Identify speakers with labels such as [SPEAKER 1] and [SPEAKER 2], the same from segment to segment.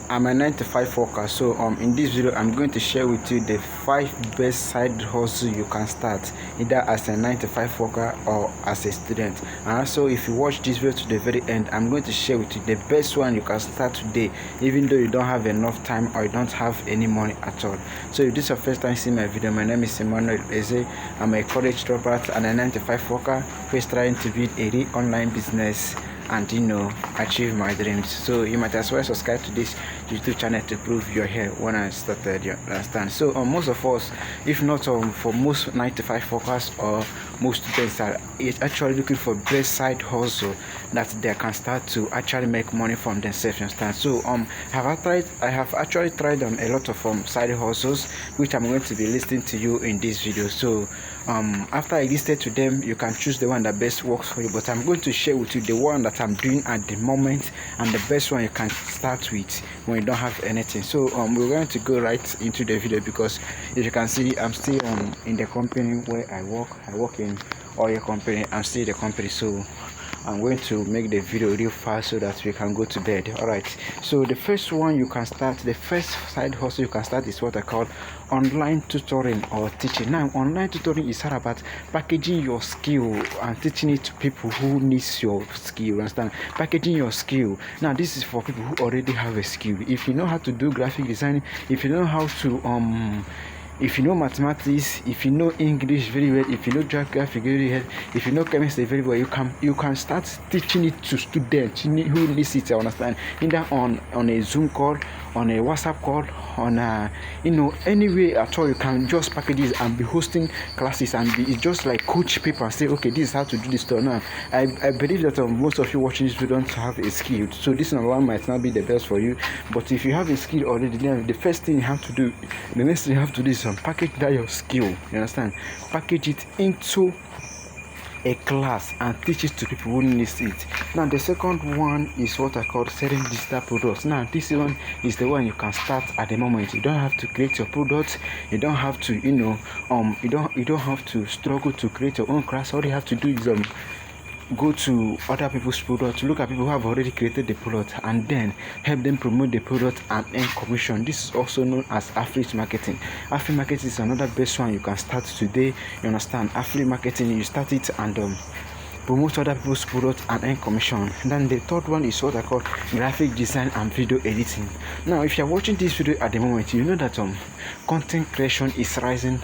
[SPEAKER 1] I'm a 9 to 5 worker, so in this video I'm going to share with you the 5 best side hustle you can start either as a 9 to 5 worker or as a student. And also, if you watch this video to the very end, I'm going to share with you the best one you can start today, even though you don't have enough time or you don't have any money at all. So if this is your first time seeing my video, my name is Emmanuel Eze. I'm a college dropout and a 9 to 5 worker who is trying to build a real online business and achieve my dreams. So you might as well subscribe to this YouTube channel to prove you're here when I started. You understand? So most of us, if not for most 9 to 5 workers or most students, are actually looking for best side hustle that they can start to actually make money from themselves. You understand? So I have actually tried a lot of side hustles, which I'm going to be listing to you in this video. So after I listed to them, you can choose the one that best works for you, but I'm going to share with you the one that I'm doing at the moment and the best one you can start with when you don't have anything. So we're going to go right into the video, because if you can see, I'm still in the company where I work in oil company. I'm still in the company, so I'm going to make the video real fast so that we can go to bed. Alright, so the first one you can start, the first side hustle you can start is what I call online tutoring or teaching. Now, online tutoring is all about packaging your skill and teaching it to people who needs your skill. You understand? Packaging your skill. Now, this is for people who already have a skill. If you know how to do graphic design, if you know how to if you know mathematics, if you know English very well, if you know geography very well, if you know chemistry very well, you can start teaching it to students who needs it. Understand? Either on a Zoom call, on a WhatsApp call, on any way at all. You can just package this and be hosting classes and it's just like coach people and say, okay, this is how to do this stuff. Now, I believe that most of you watching this video don't have a skill, so this number one might not be the best for you. But if you have a skill already, then the first thing you have to do, the next thing you have to do is package that your skill. You understand? Package it into a class and teach it to people who need it. Now, the second one is what I call selling digital products. Now, this one is the one you can start at the moment. You don't have to create your products. You don't have to, you don't have to struggle to create your own class. All you have to do is go to other people's products, look at people who have already created the product, and then help them promote the product and earn commission. This is also known as affiliate marketing. Affiliate marketing is another best one you can start today. You understand? Affiliate marketing, you start it and promote other people's products and earn commission. And then the third one is what I call graphic design and video editing. Now, if you're watching this video at the moment, you know that content creation is rising.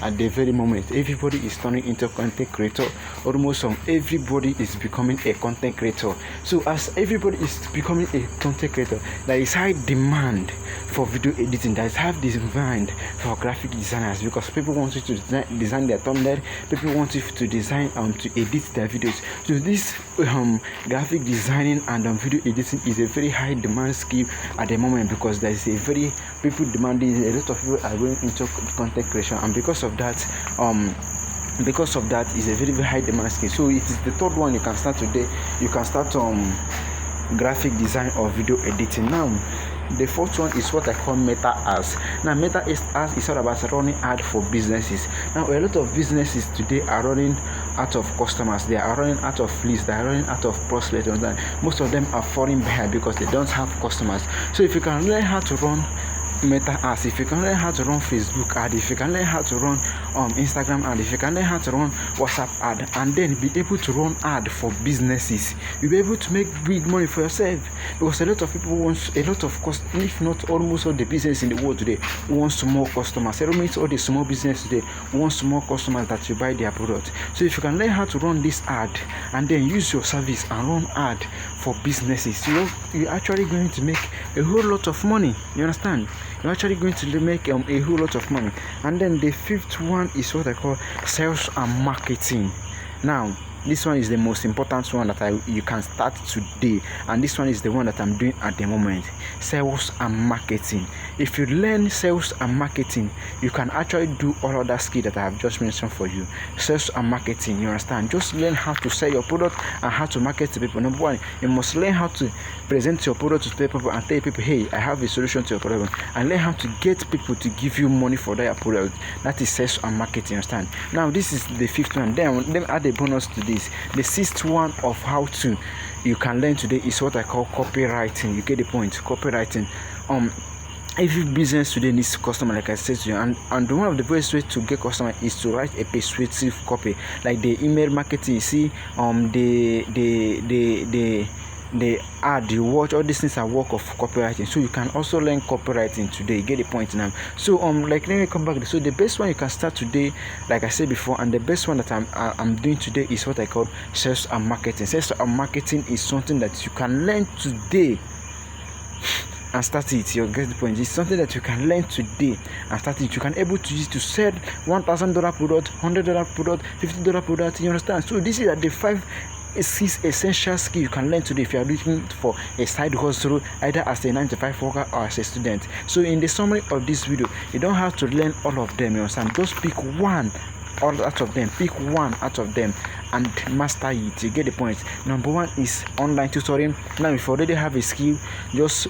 [SPEAKER 1] At the very moment, everybody is turning into content creator. Almost everybody is becoming a content creator. So as everybody is becoming a content creator, there is high demand for video editing. There is high demand for graphic designers, because people want you to design their thumbnail. People want you to design to edit their videos. So this graphic designing and video editing is a very high demand skill at the moment, because there is people demanding. A lot of people are going into content creation, and because of that is a very, very high demand skill. So it is the third one you can start today. You can start graphic design or video editing. Now, the fourth one is what I call meta ads. Now, meta ads is all about running ad for businesses. Now, a lot of businesses today are running out of customers. They are running out of leads. They are running out of prospects. Most of them are falling behind because they don't have customers. So if you can learn how to run meta ads, if you can learn how to run Facebook ad, if you can learn how to run Instagram ad, if you can learn how to run WhatsApp ad, and then be able to run ad for businesses, you'll be able to make big money for yourself. Because a lot of people want a lot of cost, if not almost all the business in the world today wants more customers. Almost all the small business today wants more customers that you buy their product. So if you can learn how to run this ad and then use your service and run ad for businesses, you're actually going to make a whole lot of money. You understand? You're actually going to make a whole lot of money. And then the fifth one is what I call sales and marketing. Now, this one is the most important one that you can start today, and this one is the one that I'm doing at the moment. Sales and marketing. If you learn sales and marketing, you can actually do all other skills that I have just mentioned for you. Sales and marketing, you understand? Just learn how to sell your product and how to market to people. Number one, you must learn how to present your product to people and tell people, hey, I have a solution to your problem, and learn how to get people to give you money for their product. That is sales and marketing, you understand? Now, this is the fifth one. Then add a bonus to this. The sixth one of how to you can learn today is what I call copywriting. You get the point? Copywriting. Every business today needs customer, like I said to you, and one of the best ways to get customer is to write a persuasive copy, like the email marketing. You see, the ad you watch, all these things are work of copywriting. So you can also learn copywriting today. You get the point now? So like, let me come back. So the best one you can start today, like I said before, and the best one that I'm doing today is what I call sales and marketing. Sales and marketing is something that you can learn today and start it. You get the point? It's something that you can learn today and start it. You can able to use to sell $1,000 product, $100 product, $50 product. You understand? So this is the 6 essential skills you can learn today if you are looking for a side hustle, either as a 9-to-5 worker or as a student. So in the summary of this video, you don't have to learn all of them. You understand? Just pick one out of them. Pick one out of them and master it. You get the point? Number one is online tutoring. Now, if you already have a skill, just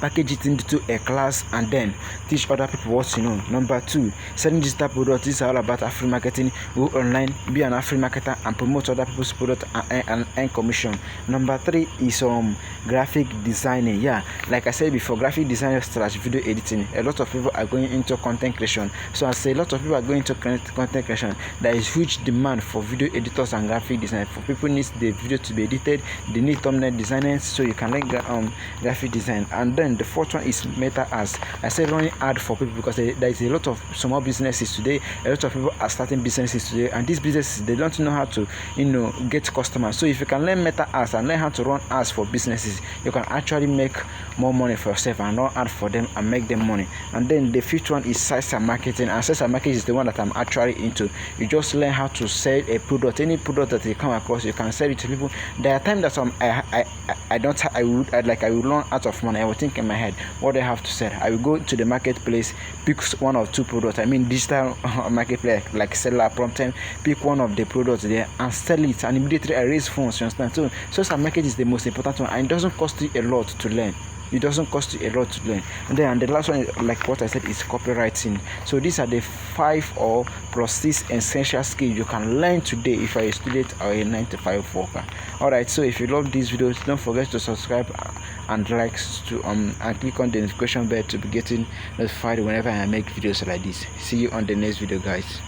[SPEAKER 1] package it into a class and then teach other people what you know. Number two, selling digital products. This is all about affiliate marketing. Go online, be an affiliate marketer and promote other people's products and earn commission. Number three is graphic designing. Yeah, like I said before, graphic design / video editing. A lot of people are going into content creation. So I say a lot of people are going into content creation. There is huge demand for video editors and graphic design. For people need the video to be edited, they need thumbnail designers. So you can learn graphic design. And then the fourth one is meta ads. I said running ad for people because there is a lot of small businesses today. A lot of people are starting businesses today, and these businesses, they don't know how to get customers. So if you can learn meta ads and learn how to run ads for businesses, you can actually make more money for yourself and run ads for them and make them money. And then the fifth one is sales and marketing. And sales and marketing is the one that I'm actually into. You just learn how to sell a product, any product that you come across, you can sell it to people. There are times that I will run out of money. I will think in my head, what do I have to sell? I will go to the marketplace, pick one or two products. I mean digital marketplace like seller prompting, pick one of the products there and sell it, and immediately I raise funds. You understand? So sales and marketing is the most important one, and it doesn't cost you a lot to learn. It doesn't cost you a lot to learn. And then the last one, like what I said, is copywriting. So these are the 5 or plus 6 essential skills you can learn today if you're a student or a 9-to-5 worker. Alright, so if you love these videos, don't forget to subscribe and like to and click on the notification bell to be getting notified whenever I make videos like this. See you on the next video, guys.